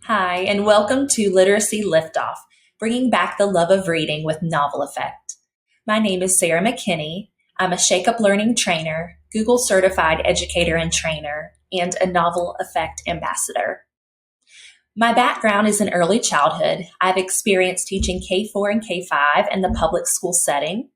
Hi, and welcome to Literacy Liftoff, bringing back the love of reading with Novel Effect. My name is Sarah McKinney. I'm a Shake Up Learning trainer, Google certified educator and trainer, and a Novel Effect ambassador. My background is in early childhood. I've experienced teaching K4 and K5 in the public school setting.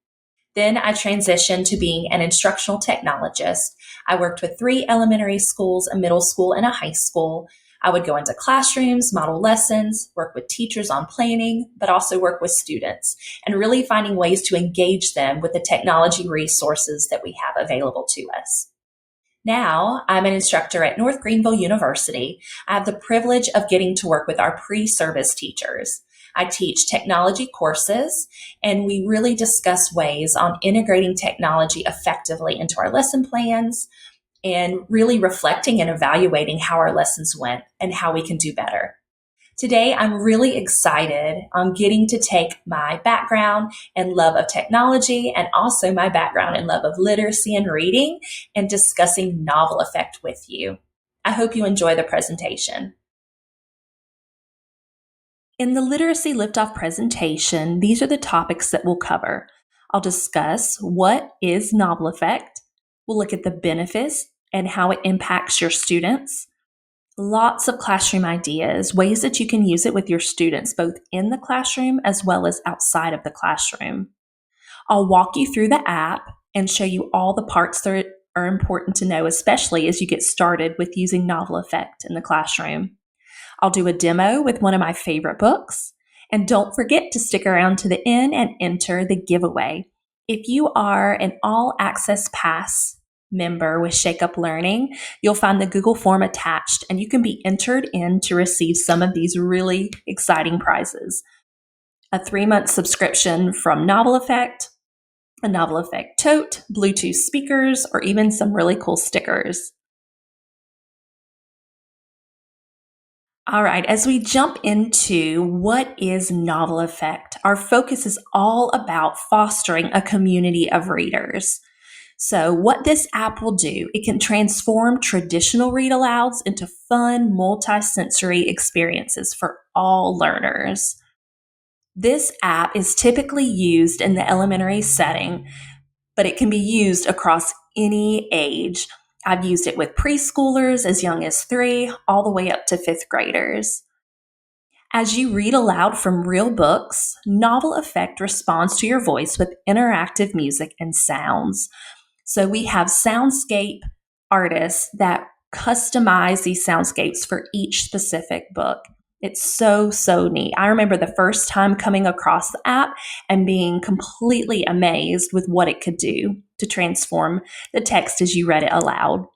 Then I transitioned to being an instructional technologist. I worked with 3 elementary schools, a middle school, and a high school. I would go into classrooms, model lessons, work with teachers on planning, but also work with students and really finding ways to engage them with the technology resources that we have available to us. Now, I'm an instructor at North Greenville University. I have the privilege of getting to work with our pre-service teachers. I teach technology courses, and we really discuss ways on integrating technology effectively into our lesson plans and really reflecting and evaluating how our lessons went and how we can do better. Today, I'm really excited on getting to take my background and love of technology and also my background and love of literacy and reading and discussing Novel Effect with you. I hope you enjoy the presentation. In the Literacy Liftoff presentation, these are the topics that we'll cover. I'll discuss what is Novel Effect. We'll look at the benefits and how it impacts your students. Lots of classroom ideas, ways that you can use it with your students, both in the classroom as well as outside of the classroom. I'll walk you through the app and show you all the parts that are important to know, especially as you get started with using Novel Effect in the classroom. I'll do a demo with one of my favorite books. And don't forget to stick around to the end and enter the giveaway. If you are an All Access Pass member with Shake Up Learning, you'll find the Google form attached and you can be entered in to receive some of these really exciting prizes. A 3-month subscription from Novel Effect, a Novel Effect tote, Bluetooth speakers, or even some really cool stickers. All right, as we jump into what is Novel Effect, our focus is all about fostering a community of readers. So what this app will do, it can transform traditional read-alouds into fun, multi-sensory experiences for all learners. This app is typically used in the elementary setting, but it can be used across any age. I've used it with preschoolers as young as 3, all the way up to 5th graders. As you read aloud from real books, Novel Effect responds to your voice with interactive music and sounds. So we have soundscape artists that customize these soundscapes for each specific book. It's so neat. I remember the first time coming across the app and being completely amazed with what it could do to transform the text as you read it aloud.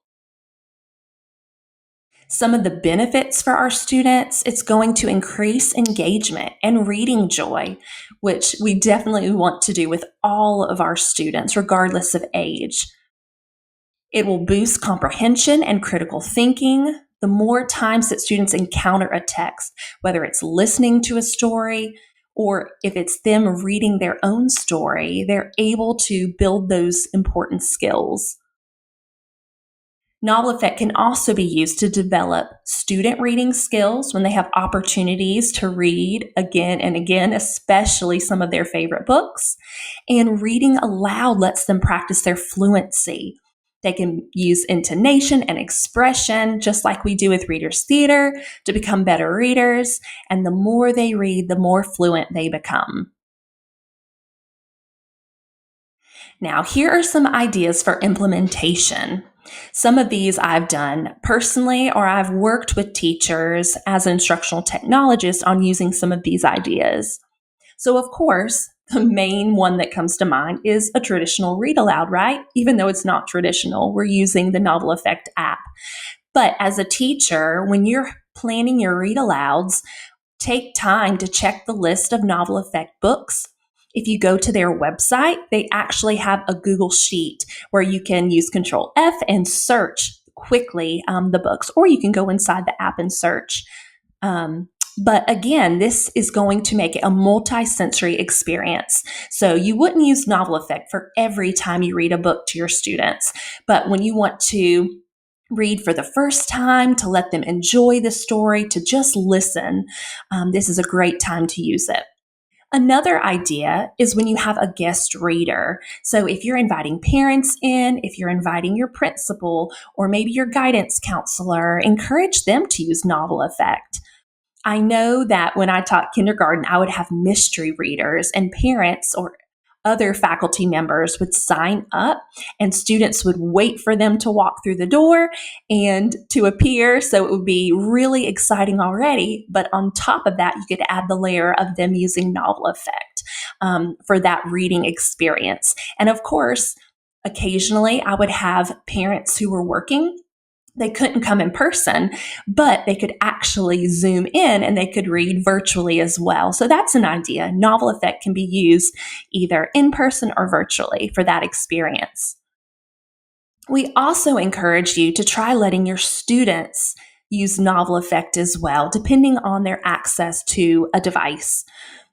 Some of the benefits for our students, it's going to increase engagement and reading joy, which we definitely want to do with all of our students, regardless of age. It will boost comprehension and critical thinking. The more times that students encounter a text, whether it's listening to a story or if it's them reading their own story, they're able to build those important skills. Novel Effect can also be used to develop student reading skills when they have opportunities to read again and again, especially some of their favorite books. And reading aloud lets them practice their fluency. They can use intonation and expression, just like we do with Reader's Theater, to become better readers. And the more they read, the more fluent they become. Now, here are some ideas for implementation. Some of these I've done personally, or I've worked with teachers as an instructional technologist on using some of these ideas. So, of course, the main one that comes to mind is a traditional read aloud, right? Even though it's not traditional, we're using the Novel Effect app. But as a teacher, when you're planning your read alouds, take time to check the list of Novel Effect books. If you go to their website, they actually have a Google Sheet where you can use Control F and search quickly the books, or you can go inside the app and search. But again, this is going to make it a multi-sensory experience. So you wouldn't use Novel Effect for every time you read a book to your students. But when you want to read for the first time, to let them enjoy the story, to just listen. This is a great time to use it. Another idea is when you have a guest reader. So if you're inviting parents in, if you're inviting your principal, or maybe your guidance counselor, encourage them to use novel effect. I know that when I taught kindergarten, I would have mystery readers, and parents or other faculty members would sign up, and students would wait for them to walk through the door and to appear. So it would be really exciting already. But on top of that, you could add the layer of them using novel effect for that reading experience. And of course, occasionally I would have parents who were working. They couldn't come in person, but they could actually Zoom in and they could read virtually as well. So that's an idea. Novel effect can be used either in person or virtually for that experience. We also encourage you to try letting your students use novel effect as well, depending on their access to a device.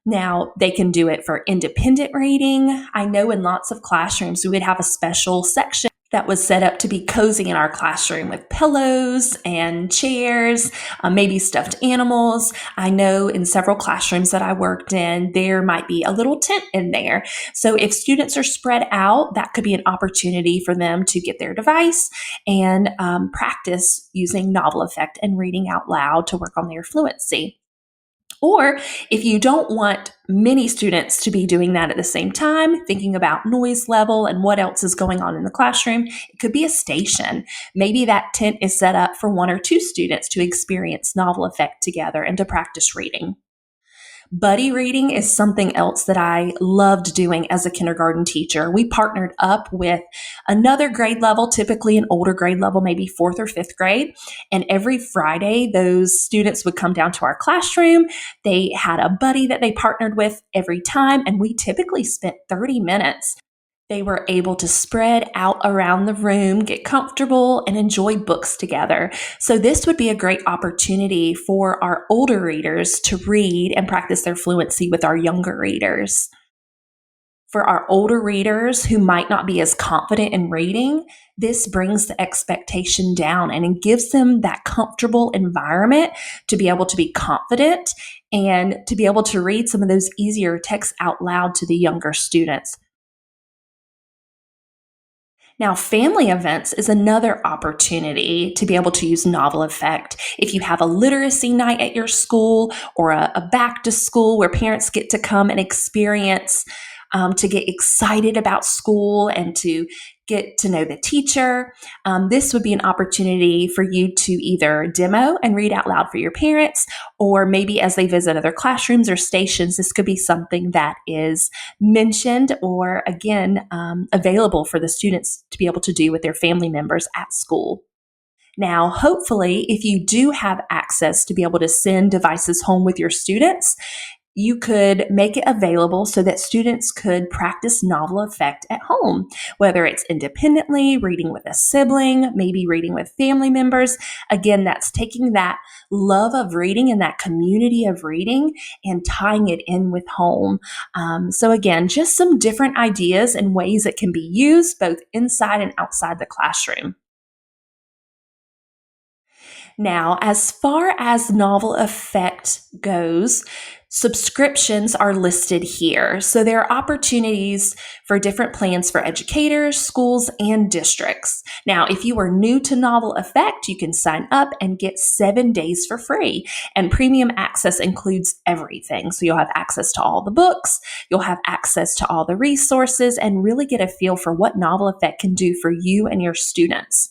Now, they can do it for independent reading. I know in lots of classrooms, we would have a special section that was set up to be cozy in our classroom with pillows and chairs, maybe stuffed animals. I know in several classrooms that I worked in, there might be a little tent in there. So if students are spread out, that could be an opportunity for them to get their device and practice using novel effect and reading out loud to work on their fluency. Or if you don't want many students to be doing that at the same time, thinking about noise level and what else is going on in the classroom, it could be a station. Maybe that tent is set up for 1 or 2 students to experience novel effect together and to practice reading. Buddy reading is something else that I loved doing as a kindergarten teacher. We partnered up with another grade level, typically an older grade level, maybe 4th or 5th grade. And every Friday, those students would come down to our classroom. They had a buddy that they partnered with every time, and we typically spent 30 minutes. They were able to spread out around the room, get comfortable, and enjoy books together. So this would be a great opportunity for our older readers to read and practice their fluency with our younger readers. For our older readers who might not be as confident in reading, this brings the expectation down and it gives them that comfortable environment to be able to be confident and to be able to read some of those easier texts out loud to the younger students. Now, family events is another opportunity to be able to use novel effect. If you have a literacy night at your school or a back to school where parents get to come and experience, to get excited about school and to get to know the teacher, this would be an opportunity for you to either demo and read out loud for your parents, or maybe as they visit other classrooms or stations, this could be something that is mentioned or, again, available for the students to be able to do with their family members at school. Now, hopefully, if you do have access to be able to send devices home with your students, you could make it available so that students could practice novel effect at home, whether it's independently, reading with a sibling, maybe reading with family members. Again, that's taking that love of reading and that community of reading and tying it in with home. So again, just some different ideas and ways it can be used both inside and outside the classroom. Now, as far as novel effect goes, subscriptions are listed here. So there are opportunities for different plans for educators, schools, and districts. Now, if you are new to novel effect, you can sign up and get 7 days for free. And premium access includes everything. So you'll have access to all the books, you'll have access to all the resources, and really get a feel for what novel effect can do for you and your students.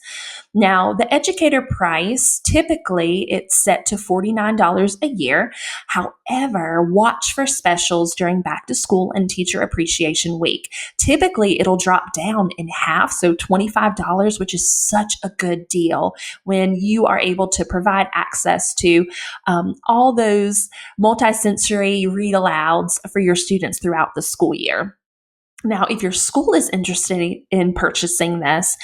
Now, the educator price, typically it's set to $49 a year. However, watch for specials during back to school and teacher appreciation week. Typically, it'll drop down in half, so $25, which is such a good deal when you are able to provide access to all those multisensory read alouds for your students throughout the school year. Now, if your school is interested in purchasing this,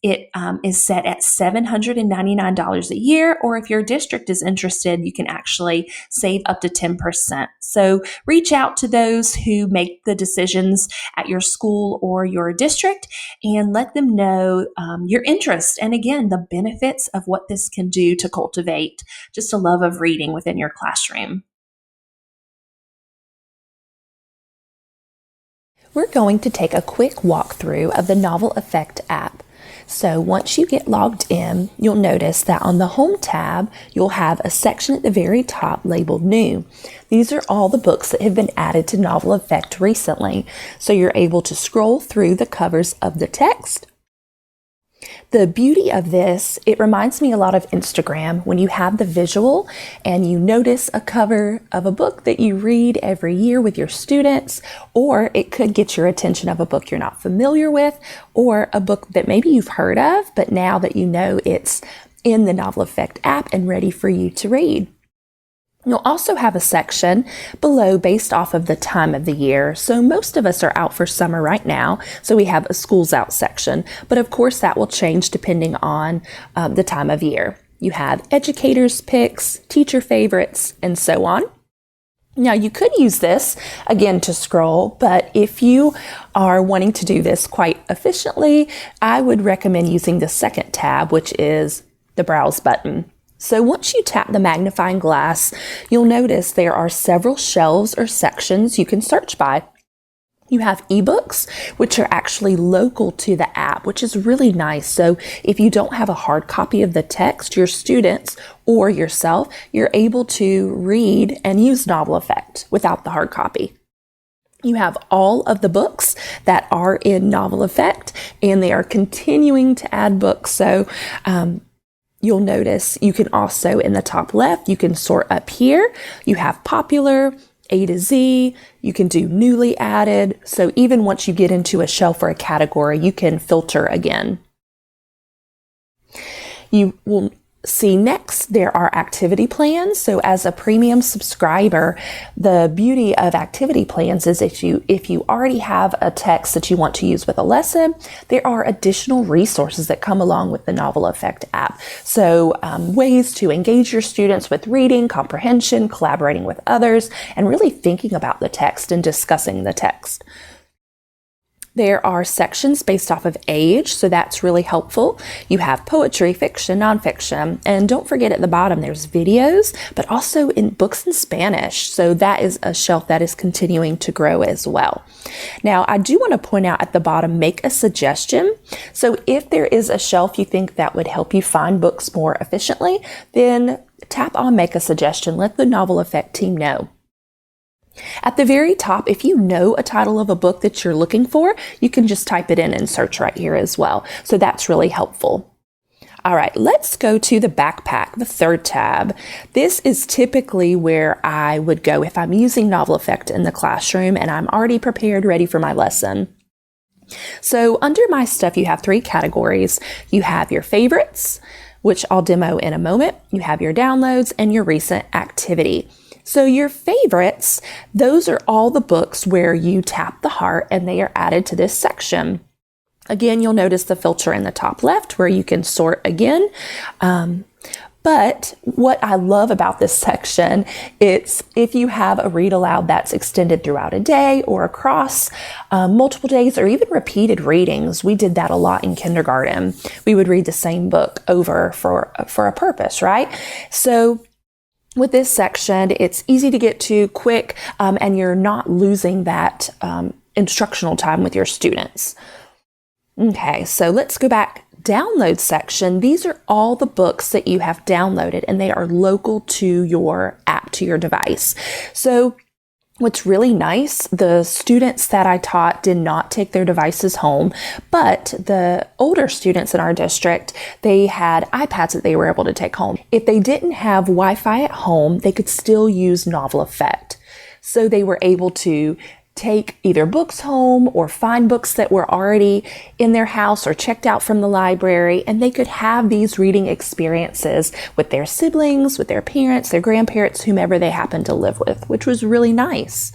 it is set at $799 a year, or if your district is interested, you can actually save up to 10%. So reach out to those who make the decisions at your school or your district and let them know your interest. And again, the benefits of what this can do to cultivate just a love of reading within your classroom. We're going to take a quick walkthrough of the Novel Effect app. So once you get logged in, you'll notice that on the Home tab, you'll have a section at the very top labeled New. These are all the books that have been added to Novel Effect recently. So you're able to scroll through the covers of the text. The beauty of this, it reminds me a lot of Instagram when you have the visual and you notice a cover of a book that you read every year with your students, or it could get your attention of a book you're not familiar with, or a book that maybe you've heard of, but now that you know it's in the Novel Effect app and ready for you to read. You'll also have a section below based off of the time of the year. So most of us are out for summer right now, so we have a schools out section. But of course that will change depending on the time of year. You have educators' picks, teacher favorites, and so on. Now you could use this again to scroll, but if you are wanting to do this quite efficiently, I would recommend using the second tab, which is the Browse button. So once you tap the magnifying glass, you'll notice there are several shelves or sections you can search by. You have ebooks, which are actually local to the app, which is really nice. So if you don't have a hard copy of the text, your students or yourself, you're able to read and use Novel Effect without the hard copy. You have all of the books that are in Novel Effect, and they are continuing to add books. So, you'll notice you can also, in the top left, you can sort up here. You have popular, A to Z, you can do newly added. So even once you get into a shelf or a category, you can filter again. You will see next, there are activity plans. So as a premium subscriber, the beauty of activity plans is if you already have a text that you want to use with a lesson, there are additional resources that come along with the Novel Effect app. So ways to engage your students with reading, comprehension, collaborating with others, and really thinking about the text and discussing the text. There are sections based off of age, so that's really helpful. You have poetry, fiction, nonfiction, and don't forget at the bottom there's videos, but also in books in Spanish. So that is a shelf that is continuing to grow as well. Now, I do want to point out at the bottom, make a suggestion. So if there is a shelf you think that would help you find books more efficiently, then tap on make a suggestion. Let the Novel Effect team know. At the very top, if you know a title of a book that you're looking for, you can just type it in and search right here as well. So that's really helpful. All right, let's go to the backpack, the third tab. This is typically where I would go if I'm using Novel Effect in the classroom and I'm already prepared, ready for my lesson. So under my stuff, you have three categories. You have your favorites, which I'll demo in a moment. You have your downloads and your recent activity. So your favorites, those are all the books where you tap the heart and they are added to this section. Again, you'll notice the filter in the top left where you can sort again. But what I love about this section, it's if you have a read aloud that's extended throughout a day or across multiple days or even repeated readings. We did that a lot in kindergarten. We would read the same book over for a purpose, right? So with this section, it's easy to get to, quick, and you're not losing that instructional time with your students. Okay, so let's go back. Download section. These are all the books that you have downloaded and they are local to your app, to your device. So what's really nice, the students that I taught did not take their devices home, but the older students in our district, they had iPads that they were able to take home. If they didn't have Wi-Fi at home, they could still use Novel Effect. So they were able to take either books home or find books that were already in their house or checked out from the library, and they could have these reading experiences with their siblings, with their parents, their grandparents, whomever they happen to live with, which was really nice.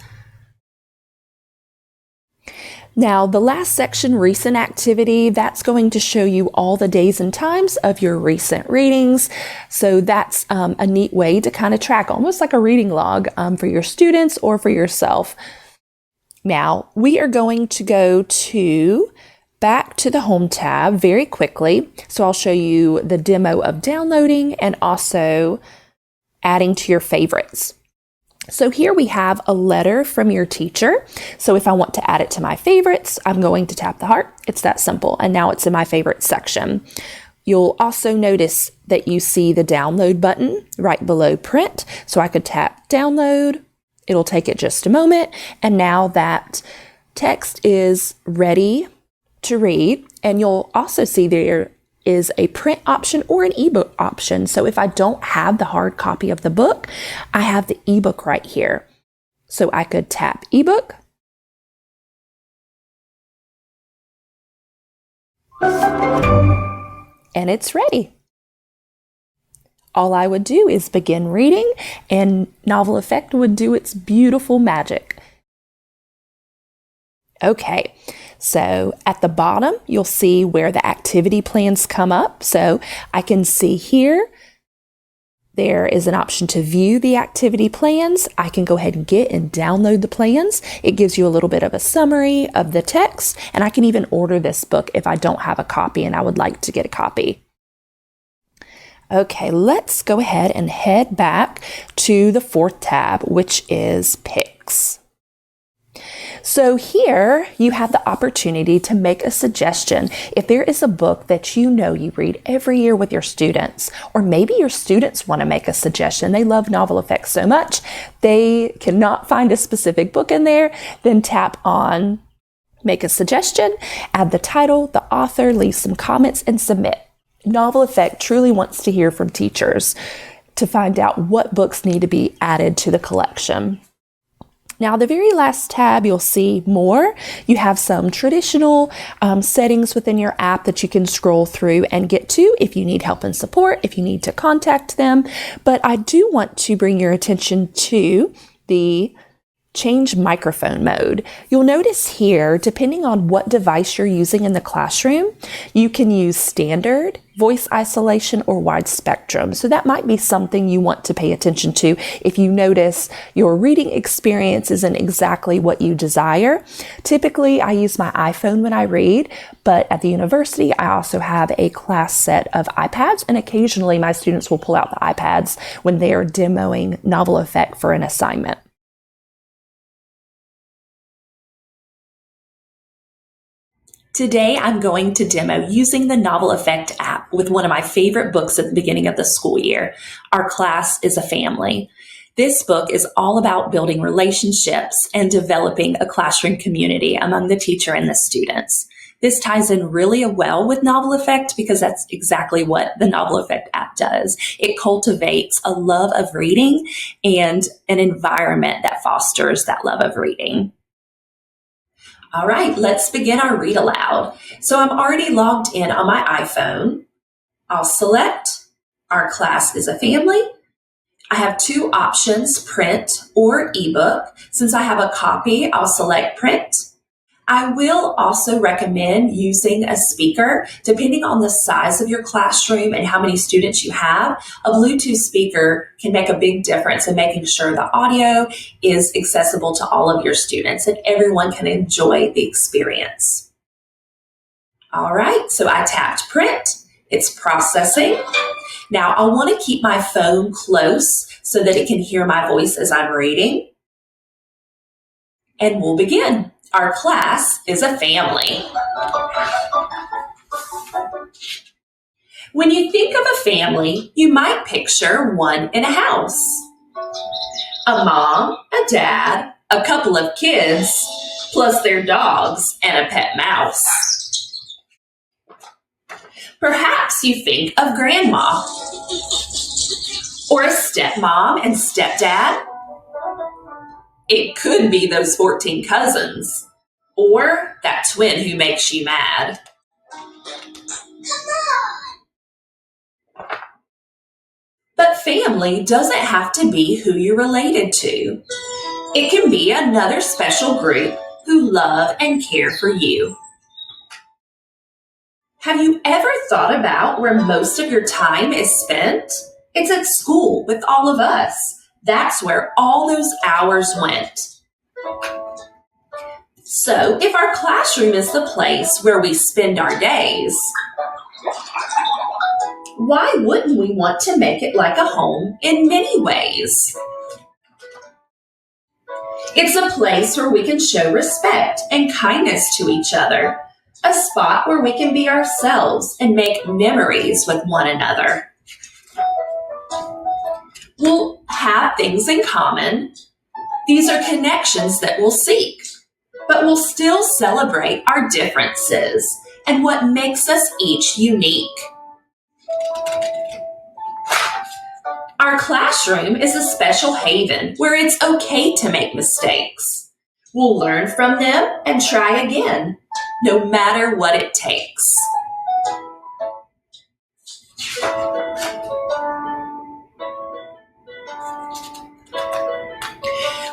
Now, the last section, recent activity, that's going to show you all the days and times of your recent readings. So that's a neat way to kind of track, almost like a reading log for your students or for yourself. Now, we are going to go back to the Home tab very quickly. So I'll show you the demo of downloading and also adding to your favorites. So here we have a letter from your teacher. So if I want to add it to my favorites, I'm going to tap the heart. It's that simple. And now it's in my favorites section. You'll also notice that you see the download button right below print. So I could tap download. It'll take it just a moment. And now that text is ready to read. And you'll also see there is a print option or an ebook option. So if I don't have the hard copy of the book, I have the ebook right here. So I could tap ebook. And it's ready. All I would do is begin reading and Novel Effect would do its beautiful magic. Okay. So at the bottom, you'll see where the activity plans come up. So I can see here, there is an option to view the activity plans. I can go ahead and get and download the plans. It gives you a little bit of a summary of the text, and I can even order this book if I don't have a copy and I would like to get a copy. Okay, let's go ahead and head back to the fourth tab, which is Picks. So here you have the opportunity to make a suggestion. If there is a book that you know you read every year with your students, or maybe your students want to make a suggestion, they love Novel Effects so much, they cannot find a specific book in there, then tap on Make a Suggestion, add the title, the author, leave some comments, and submit. Novel Effect truly wants to hear from teachers to find out what books need to be added to the collection. Now, the very last tab, you'll see more. You have some traditional settings within your app that you can scroll through and get to if you need help and support, if you need to contact them. But I do want to bring your attention to the change microphone mode. You'll notice here, depending on what device you're using in the classroom, you can use standard, voice isolation, or wide spectrum. So that might be something you want to pay attention to if you notice your reading experience isn't exactly what you desire. Typically, I use my iPhone when I read, but at the university, I also have a class set of iPads, and occasionally my students will pull out the iPads when they are demoing Novel Effect for an assignment. Today, I'm going to demo using the Novel Effect app with one of my favorite books at the beginning of the school year. Our class is a family. This book is all about building relationships and developing a classroom community among the teacher and the students. This ties in really well with Novel Effect because that's exactly what the Novel Effect app does. It cultivates a love of reading and an environment that fosters that love of reading. All right, let's begin our read aloud. So I'm already logged in on my iPhone. I'll select Our Class is a Family. I have two options, print or ebook. Since I have a copy, I'll select print. I will also recommend using a speaker. Depending on the size of your classroom and how many students you have, a Bluetooth speaker can make a big difference in making sure the audio is accessible to all of your students and everyone can enjoy the experience. All right, so I tapped print. It's processing. Now I want to keep my phone close so that it can hear my voice as I'm reading. And we'll begin. Our class is a family. When you think of a family, you might picture one in a house. A mom, a dad, a couple of kids, plus their dogs and a pet mouse. Perhaps you think of grandma, or a stepmom and stepdad. It could be those 14 cousins, or that twin who makes you mad. But family doesn't have to be who you're related to. It can be another special group who love and care for you. Have you ever thought about where most of your time is spent? It's at school with all of us. That's where all those hours went. So, if our classroom is the place where we spend our days, why wouldn't we want to make it like a home in many ways? It's a place where we can show respect and kindness to each other, a spot where we can be ourselves and make memories with one another. We'll have things in common. These are connections that we'll seek, but we'll still celebrate our differences and what makes us each unique. Our classroom is a special haven where it's okay to make mistakes. We'll learn from them and try again, no matter what it takes.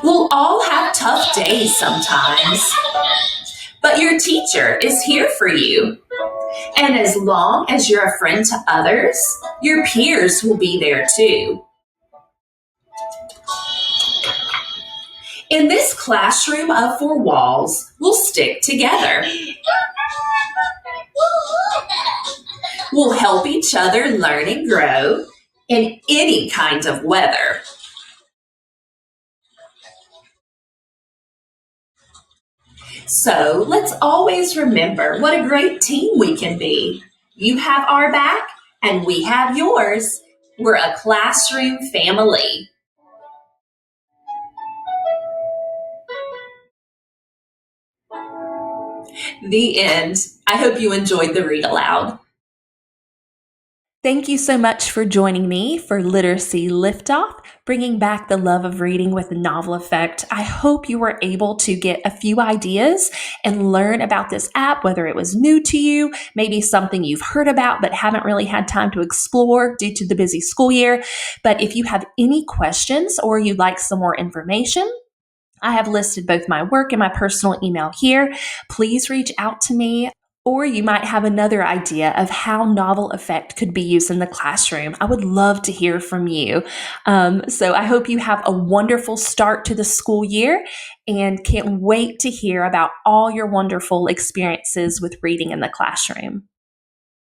We'll all have tough days sometimes, but your teacher is here for you. And as long as you're a friend to others, your peers will be there too. In this classroom of four walls, we'll stick together. We'll help each other learn and grow in any kind of weather. So let's always remember what a great team we can be. You have our back and we have yours. We're a classroom family. The end. I hope you enjoyed the read aloud. Thank you so much for joining me for Literacy Liftoff, bringing back the love of reading with the novel effect. I hope you were able to get a few ideas and learn about this app, whether it was new to you, maybe something you've heard about but haven't really had time to explore due to the busy school year. But if you have any questions or you'd like some more information, I have listed both my work and my personal email here. Please reach out to me. Or you might have another idea of how novel effect could be used in the classroom. I would love to hear from you. So I hope you have a wonderful start to the school year and can't wait to hear about all your wonderful experiences with reading in the classroom.